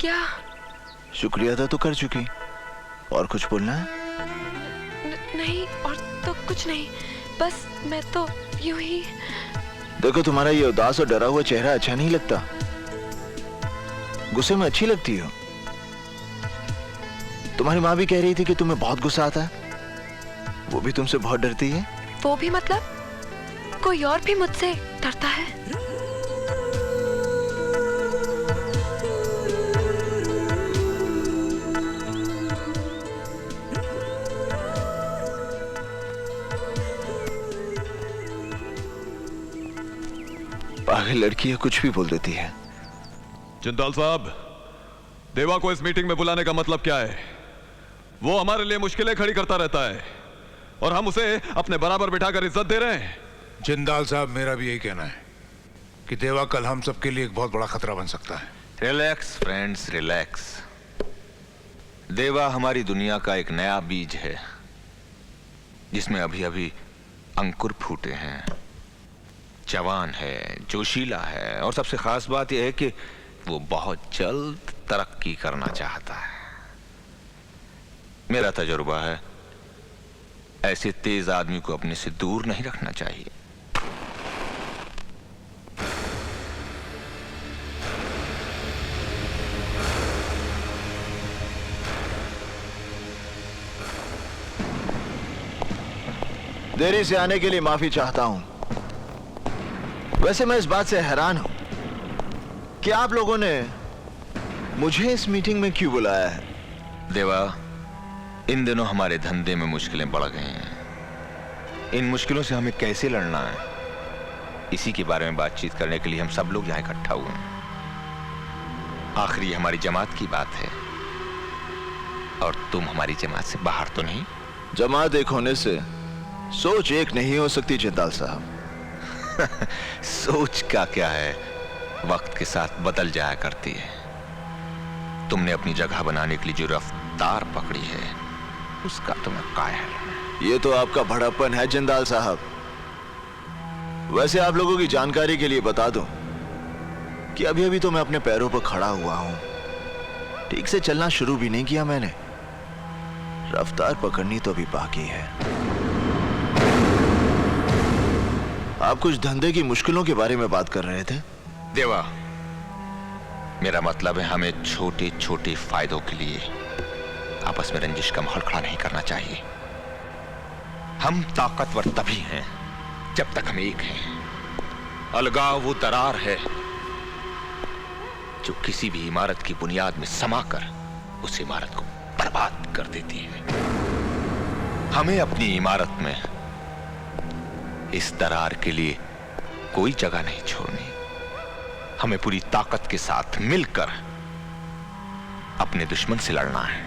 क्या? शुक्रिया अदा तो कर चुकी, और कुछ बोलना है? नहीं, और तो कुछ नहीं, बस मैं तो यूं ही। देखो, तुम्हारा ये उदास और डरा हुआ चेहरा अच्छा नहीं लगता। गुस्से में अच्छी लगती हो। तुम्हारी माँ भी कह रही थी कि तुम्हें बहुत गुस्सा आता है, वो भी तुमसे बहुत डरती है। वो भी मतलब कोई और भी मुझसे डरता है? पागल लड़की है, कुछ भी बोल देती है। जिंदाल साहब, देवा को इस मीटिंग में बुलाने का मतलब क्या है? वो हमारे लिए मुश्किलें खड़ी करता रहता है और हम उसे अपने बराबर बिठाकर इज्जत दे रहे हैं। जिंदाल साहब, मेरा भी यही कहना है कि देवा कल हम सबके लिए एक बहुत बड़ा खतरा बन सकता है। Relax friends, relax. देवा हमारी दुनिया का एक नया बीज है जिसमें अभी अभी अंकुर फूटे हैं। जवान है, जोशीला है, और सबसे खास बात यह है कि वो बहुत जल्द तरक्की करना चाहता है। मेरा तजुर्बा है, ऐसे तेज आदमी को अपने से दूर नहीं रखना चाहिए। देरी से आने के लिए माफी चाहता हूं। वैसे मैं इस बात से हैरान हूं कि आप लोगों ने मुझे इस मीटिंग में क्यों बुलाया है। देवा, इन दिनों हमारे धंधे में मुश्किलें बढ़ गई हैं। इन मुश्किलों से हमें कैसे लड़ना है, इसी के बारे में बातचीत करने के लिए हम सब लोग यहां इकट्ठा हुए हैं। आखिरी हमारी जमात की बात है, और तुम हमारी जमात से बाहर तो नहीं? जमात एक होने से सोच एक नहीं हो सकती जिंदाल साहब। सोच का क्या है, वक्त के साथ बदल जाया करती है। तुमने अपनी जगह बनाने के लिए जो रफ्तार पकड़ी है, उसका तुम्हें कायल। ये तो आपका भड़प्पन है जिंदाल साहब। वैसे आप लोगों की जानकारी के लिए बता दूं कि अभी अभी तो मैं अपने पैरों पर खड़ा हुआ हूं। ठीक से चलना शुरू भी नहीं किया मैंने। रफ्तार पकड़नी तो अभी बाकी है। आप कुछ धंधे की मुश्किलों के बारे में बात कर रहे थे। देवा, मेरा मतलब है हमें छोटे छोटे फायदों के लिए आपस में रंजिश का माहौल खड़ा नहीं करना चाहिए। हम ताकतवर तभी हैं जब तक हम एक हैं। अलगाव वो दरार है जो किसी भी इमारत की बुनियाद में समाकर उस इमारत को बर्बाद कर देती है। हमें अपनी इमारत में इस दरार के लिए कोई जगह नहीं छोड़नी। हमें पूरी ताकत के साथ मिलकर अपने दुश्मन से लड़ना है,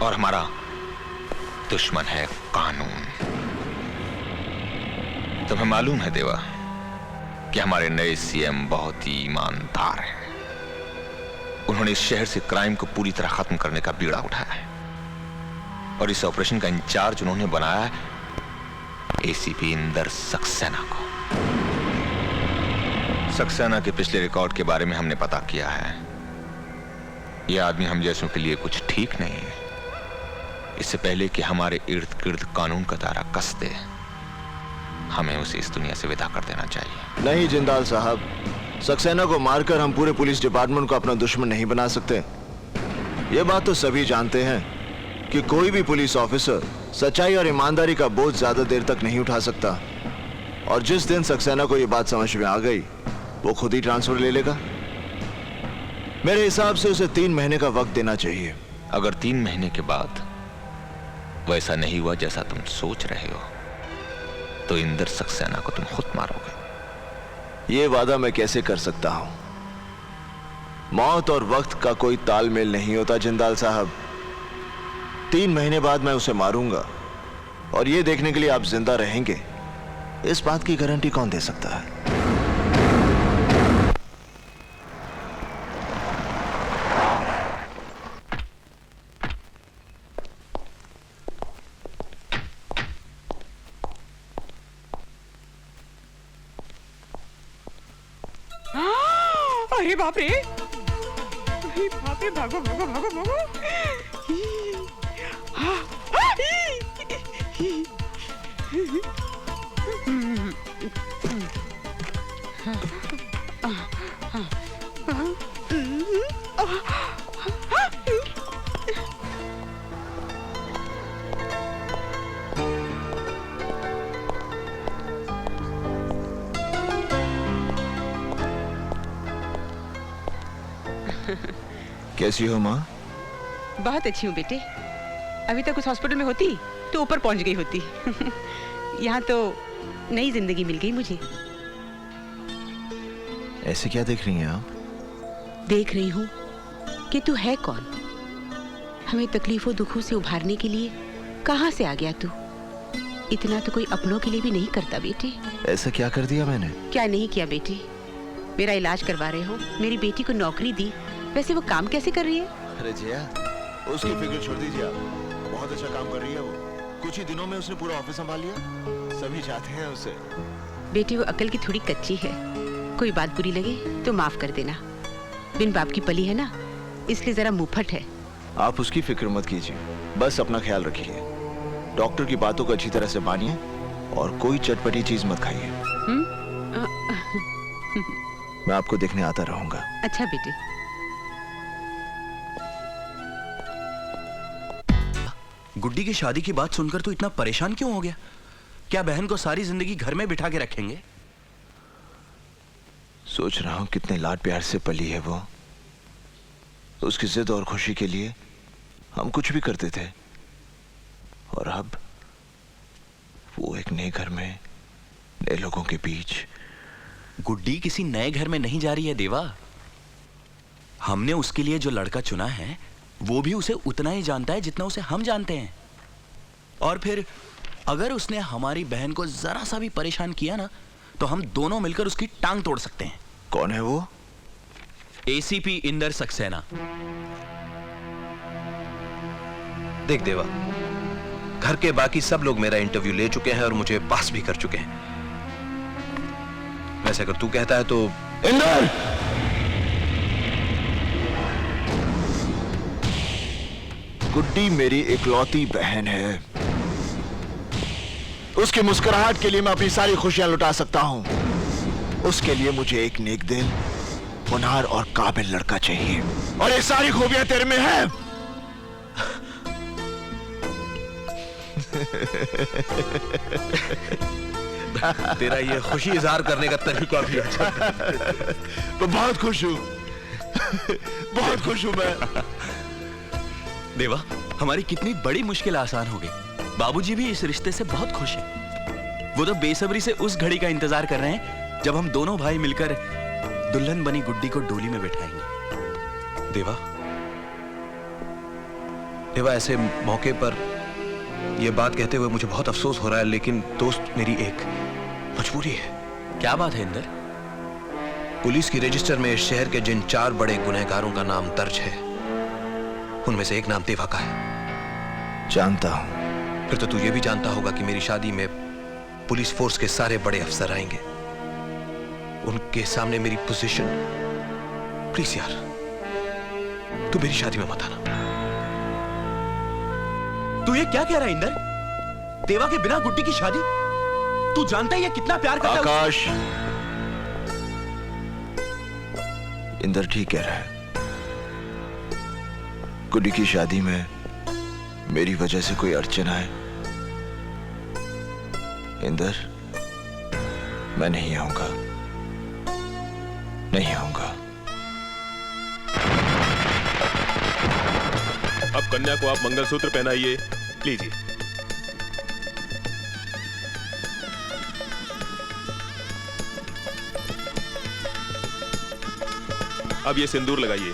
और हमारा दुश्मन है कानून। तुम्हें मालूम है देवा कि हमारे नए सीएम बहुत ही ईमानदार हैं। उन्होंने इस शहर से क्राइम को पूरी तरह खत्म करने का बीड़ा उठाया है, और इस ऑपरेशन का इंचार्ज उन्होंने बनाया है एसीपी इंदर सक्सेना को। सक्सेना के पिछले रिकॉर्ड के बारे में हमने पता किया है। यह आदमी हम जैसों के लिए कुछ ठीक नहीं है। इससे पहले कि हमारे इर्द गिर्द कानून का दायरा कस दे, हमें उसे इस दुनिया से विदा कर देना चाहिए। नहीं जिंदाल साहब, सक्सेना को मारकर हम पूरे पुलिस डिपार्टमेंट को अपना दुश्मन नहीं बना सकते। ये बात तो सभी जानते हैं कि कोई भी पुलिस ऑफिसर सच्चाई और ईमानदारी का बोझ ज्यादा देर तक नहीं उठा सकता। और जिस दिन सक्सेना को यह बात समझ में आ गई, वो खुद ही ट्रांसफर ले लेगा। मेरे हिसाब से उसे 3 महीने का वक्त देना चाहिए। अगर 3 महीने के बाद वैसा नहीं हुआ जैसा तुम सोच रहे हो, तो इंदर सक्सेना को तुम खुद मारोगे। ये वादा मैं कैसे कर सकता हूं? मौत और वक्त का कोई तालमेल नहीं होता जिंदाल साहब। 3 महीने बाद मैं उसे मारूंगा, और ये देखने के लिए आप जिंदा रहेंगे, इस बात की गारंटी कौन दे सकता है? अरे बाप रे, अरे बाप रे, भागो भागो भागो भागो। कैसी हो माँ? बहुत अच्छी हूँ बेटे। अभी तक उस हॉस्पिटल में होती तो ऊपर पहुंच गई होती। यहाँ तो नई जिंदगी मिल गई मुझे। ऐसे क्या देख रही हैं आप? देख रही हूँ कि तू है कौन। हमें तकलीफों दुखों से उभारने के लिए कहाँ से आ गया तू। इतना तो कोई अपनों के लिए भी नहीं करता बेटे। ऐसा क्या कर दिया मैंने? क्या नहीं किया बेटे। मेरा इलाज करवा रहे हो, मेरी बेटी को नौकरी दी। वैसे वो काम कैसे कर रही है? अरे जया, उसकी फिक्र छोड़ दीजिए आप। बहुत अच्छा काम कर रही है वो। कुछ ही दिनों में उसने पूरा ऑफिस संभाल लिया। सभी चाहते हैं उसे। बेटी वो अकल की थोड़ी कच्ची है। कोई बात बुरी लगे तो माफ कर देना। बिन बाप की पली है ना, इसलिए जरा मुंहफट है। आप उसकी फिक्र मत कीजिए, बस अपना ख्याल रखिए। डॉक्टर की बातों को अच्छी तरह से मानिए और कोई चटपटी चीज मत खाइए। मैं आपको देखने आता रहूंगा। अच्छा बेटे। गुड्डी की शादी की बात सुनकर तू इतना परेशान क्यों हो गया? क्या बहन को सारी जिंदगी घर में बिठा के रखेंगे? सोच रहा हूं कितने लाड प्यार से पली है वो। उसकी जिद और खुशी के लिए हम कुछ भी करते थे, और अब वो एक नए घर में नए लोगों के बीच। गुड्डी किसी नए घर में नहीं जा रही है देवा। हमने उसके लिए जो लड़का चुना है वो भी उसे उतना ही जानता है जितना उसे हम जानते हैं। और फिर अगर उसने हमारी बहन को जरा सा भी परेशान किया ना, तो हम दोनों मिलकर उसकी टांग तोड़ सकते हैं। कौन है वो? एसीपी इंदर सक्सेना। देख देवा, घर के बाकी सब लोग मेरा इंटरव्यू ले चुके हैं और मुझे पास भी कर चुके हैं। वैसे अगर तू कहता है तो। इंदर! गुड्डी मेरी इकलौती बहन है। उसकी मुस्कुराहट के लिए मैं अपनी सारी खुशियां लुटा सकता हूं। उसके लिए मुझे एक नेक दिल, होनहार और काबिल लड़का चाहिए, और ये सारी खूबियां तेरे में है। तेरा ये खुशी इजहार करने का तरीका भी अच्छा। मैं बहुत खुश हूं। बहुत खुश हूं मैं। देवा, हमारी कितनी बड़ी मुश्किल आसान हो गई। बाबूजी भी इस रिश्ते से बहुत खुश हैं। वो तो बेसब्री से उस घड़ी का इंतजार कर रहे हैं जब हम दोनों भाई मिलकर दुल्हन बनी गुड्डी को डोली में बैठाएंगे। देवा, देवा, ऐसे मौके पर यह बात कहते हुए मुझे बहुत अफसोस हो रहा है, लेकिन दोस्त मेरी एक मजबूरी है। क्या बात है इंदर? पुलिस की रजिस्टर में इस शहर के जिन 4 बड़े गुनहगारों का नाम दर्ज है, उनमें से एक नाम देवा का है। जानता हूं। फिर तो तू ये भी जानता होगा कि मेरी शादी में पुलिस फोर्स के सारे बड़े अफसर आएंगे। उनके सामने मेरी पोजीशन। प्लीज यार, तू मेरी शादी में मत आना। तू ये क्या कह रहा है इंदर? देवा के बिना गुड्डी की शादी? तू जानता है ये कितना प्यार करता है? आकाश, इंदर ठीक कह रहा है। गुड्डी की शादी में मेरी वजह से कोई अड़चन आए, इंदर, मैं नहीं आऊंगा। नहीं आऊंगा। अब कन्या को आप मंगलसूत्र पहनाइए। लीजिए। अब ये सिंदूर लगाइए।